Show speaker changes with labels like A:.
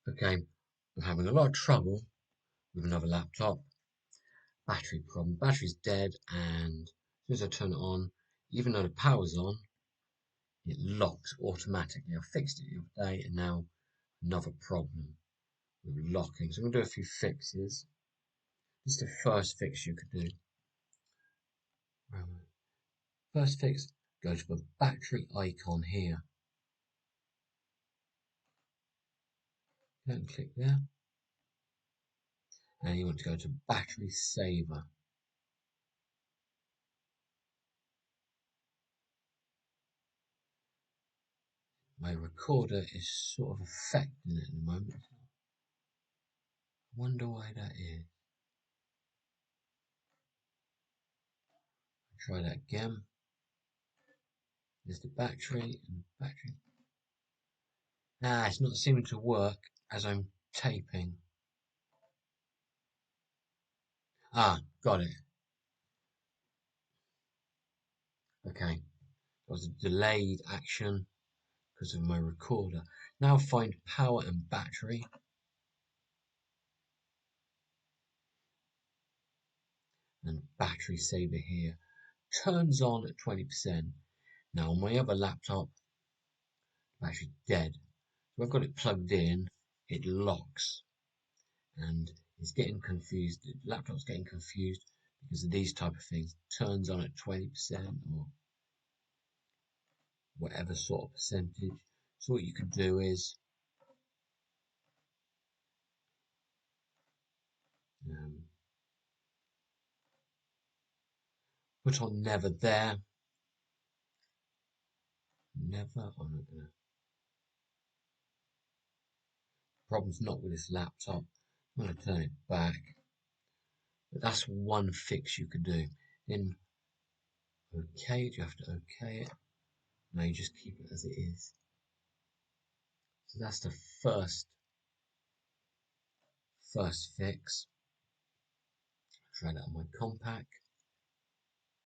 A: Okay, I'm having a lot of trouble with another laptop. Battery problem. Battery's dead, and as soon as I turn it on, even though the power's on, it locks automatically. I fixed it the other day, and now another problem with locking. So I'm going to do a few fixes. This is the first fix you could do. First fix, go to the battery icon here. Don't click there. And you want to go to battery saver. My recorder is sort of affecting it at the moment. I wonder why that is. Try that again. There's the battery and battery. It's not seeming to work as I'm taping. Got it. Okay. That was a delayed action because of my recorder. Now find power and battery. And battery saver here. Turns on at 20%. Now on my other laptop, battery's dead. So I've got it plugged in, it locks. And it's getting confused. The laptop's getting confused because of these type of things. Turns on at 20% or whatever sort of percentage. So what you could do is put on never there. Never on it. Problem's not with this laptop. I'm going to turn it back. But that's one fix you could do. Then okay, you have to okay it. Now you just keep it as it is. So that's the first fix. Try that on my Compaq.